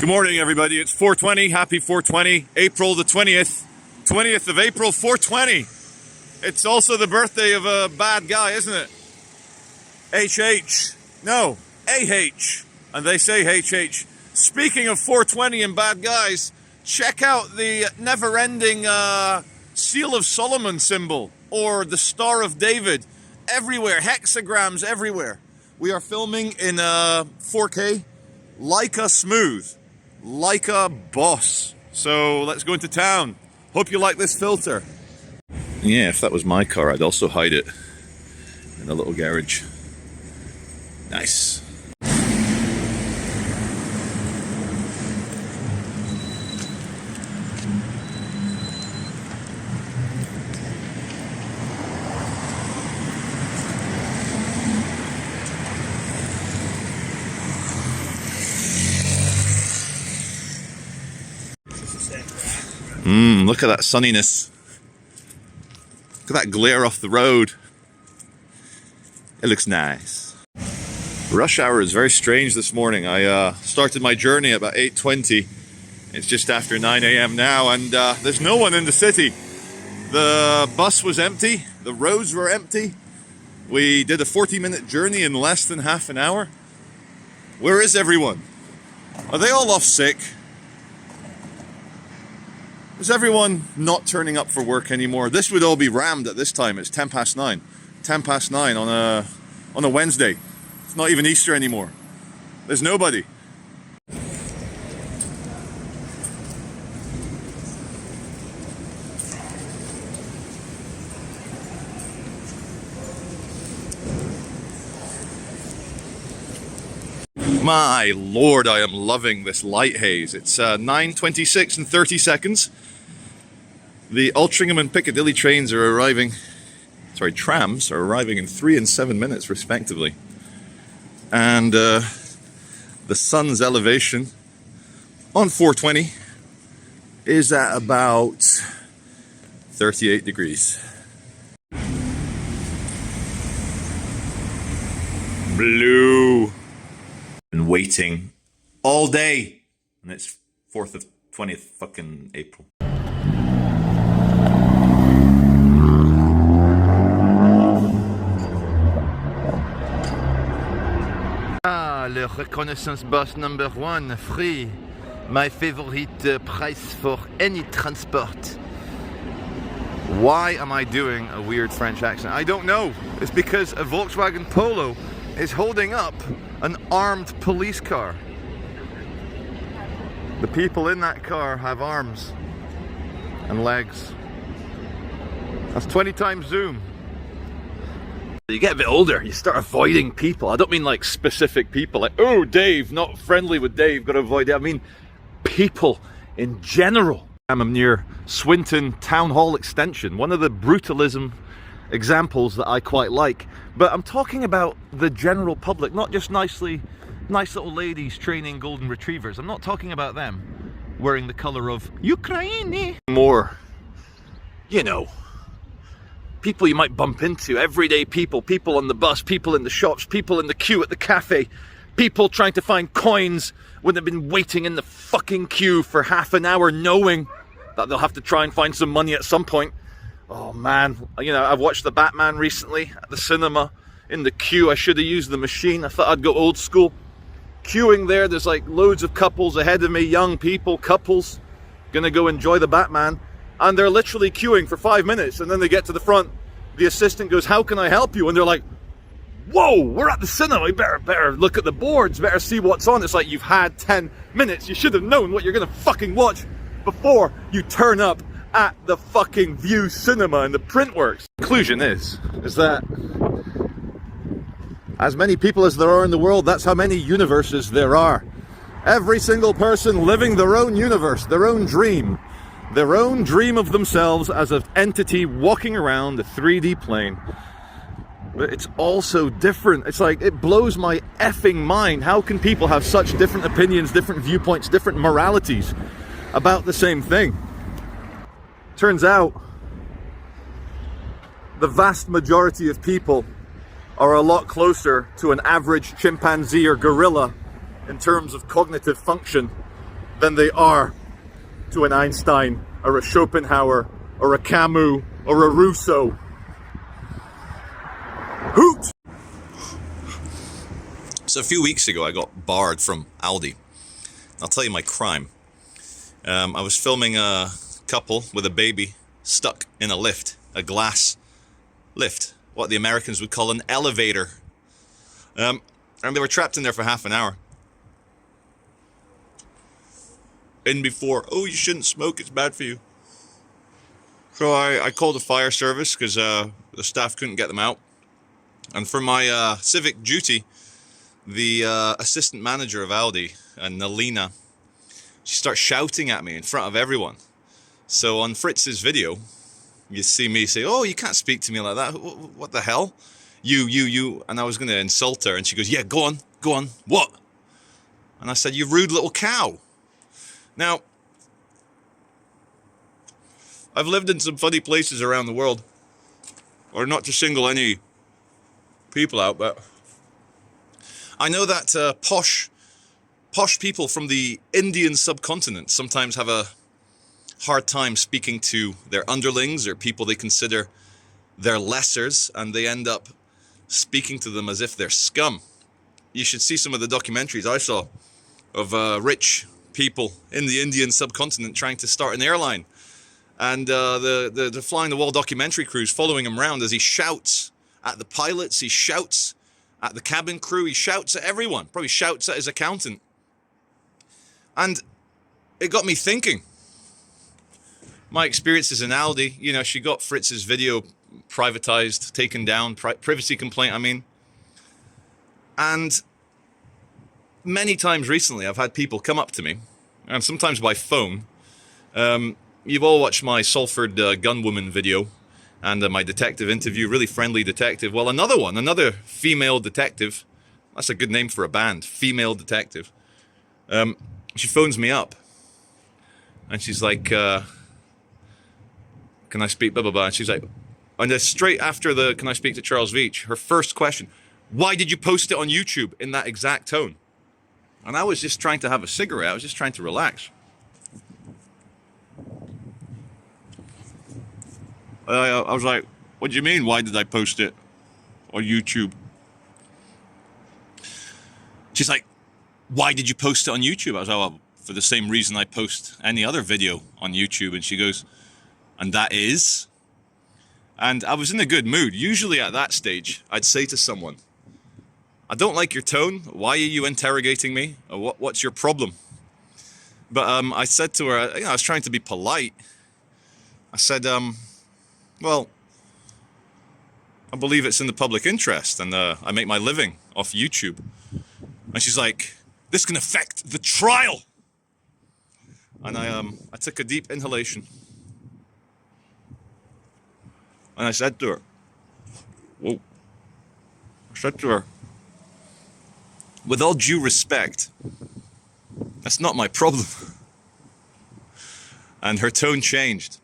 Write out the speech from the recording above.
Good morning, everybody. It's 420. Happy 420. April the 20th. 20th of April, 420. It's also the birthday of a bad guy, isn't it? HH. No, AH. And they say HH. Speaking of 420 and bad guys, check out the never-ending Seal of Solomon symbol, or the Star of David. Everywhere. Hexagrams everywhere. We are filming in 4K. Leica Smooth. Leica Boss. So let's go into town. Hope you like this filter. Yeah, if that was my car, I'd also hide it in a little garage. Nice. Look at that sunniness. Look at that glare off the road. It looks nice. Rush hour is very strange this morning. I started my journey at about 8:20. It's just after 9 a.m. now, and there's no one in the city. The bus was empty. The roads were empty. We did a 40-minute journey in less than half an hour. Where is everyone? Are they all off sick? Is everyone not turning up for work anymore? This would all be rammed at this time. It's 9:10. 9:10 on a Wednesday. It's not even Easter anymore. There's nobody. My lord, I am loving this light haze. It's 9:26 and 30 seconds. The Altrincham and Piccadilly trains are arriving, trams are arriving in 3 and 7 minutes respectively. And the sun's elevation on 420 is at about 38 degrees. Blue. Been waiting all day, and it's 20th fucking April. Le reconnaissance bus number 1, free. My favorite price for any transport. Why am I doing a weird French accent? I don't know. It's because a Volkswagen Polo is holding up an armed police car. The people in that car have arms and legs. That's 20 times zoom. You get a bit older, you start avoiding people. I don't mean like specific people, like, oh, Dave, not friendly with Dave, gotta avoid it. I mean people in general. I'm near Swinton Town Hall Extension, one of the brutalism examples that I quite like. But I'm talking about the general public, not just nice little ladies training golden retrievers. I'm not talking about them wearing the color of Ukraine. More, you know, people you might bump into, everyday people, people on the bus, people in the shops, people in the queue at the cafe, people trying to find coins when they've been waiting in the fucking queue for half an hour knowing that they'll have to try and find some money at some point. Oh man, you know, I've watched The Batman recently at the cinema. In the queue, I should have used the machine. I thought I'd go old school. Queuing there's like loads of couples ahead of me, young people, couples, gonna go enjoy The Batman. And they're literally queuing for 5 minutes, and then they get to the front. The assistant goes, how can I help you? And they're like, whoa, we're at the cinema. We better look at the boards, better see what's on. It's like, you've had 10 minutes. You should have known what you're gonna fucking watch before you turn up at the fucking View Cinema in the Printworks. Conclusion is that as many people as there are in the world, that's how many universes there are. Every single person living their own universe, their own dream of themselves as an entity walking around a 3D plane. But it's all so different. It's like, it blows my effing mind. How can people have such different opinions, different viewpoints, different moralities about the same thing? Turns out, the vast majority of people are a lot closer to an average chimpanzee or gorilla in terms of cognitive function than they are to an Einstein or a Schopenhauer or a Camus or a Rousseau. Hoot! So a few weeks ago I got barred from Aldi. I'll tell you my crime. I was filming a couple with a baby stuck in a lift, a glass lift, what the Americans would call an elevator. And they were trapped in there for half an hour. In before, oh, you shouldn't smoke, it's bad for you. So I called the fire service because the staff couldn't get them out. And for my civic duty, the assistant manager of Aldi, Nalina, she starts shouting at me in front of everyone. So on Fritz's video, you see me say, oh, you can't speak to me like that. What the hell? You. And I was going to insult her. And she goes, yeah, go on. What? And I said, you rude little cow. Now, I've lived in some funny places around the world. Or not to single any people out, but I know that posh people from the Indian subcontinent sometimes have a hard time speaking to their underlings or people they consider their lessers, and they end up speaking to them as if they're scum. You should see some of the documentaries I saw of rich people in the Indian subcontinent trying to start an airline, and the Flying the Wall documentary crew's following him around as he shouts at the pilots, he shouts at the cabin crew, he shouts at everyone, probably shouts at his accountant. And it got me thinking. My experiences in Aldi, you know, she got Fritz's video privatized, taken down, privacy complaint, I mean. And many times recently I've had people come up to me, and sometimes by phone. You've all watched my Salford gunwoman video and my detective interview, really friendly detective. Well, another female detective, that's a good name for a band, female detective. She phones me up and she's like, can I speak blah, blah, blah. And she's like, and then straight after the, can I speak to Charles Veitch? Her first question, why did you post it on YouTube in that exact tone? And I was just trying to have a cigarette. I was just trying to relax. I was like, what do you mean? Why did I post it on YouTube? She's like, why did you post it on YouTube? I was like, well, for the same reason I post any other video on YouTube. And she goes, and that is? And I was in a good mood. Usually at that stage, I'd say to someone, I don't like your tone. Why are you interrogating me? Or what's your problem? But I said to her, you know, I was trying to be polite. I said, well, I believe it's in the public interest, and I make my living off YouTube. And she's like, this can affect the trial. And I took a deep inhalation. And I said to her, whoa. I said to her, with all due respect, that's not my problem. And her tone changed.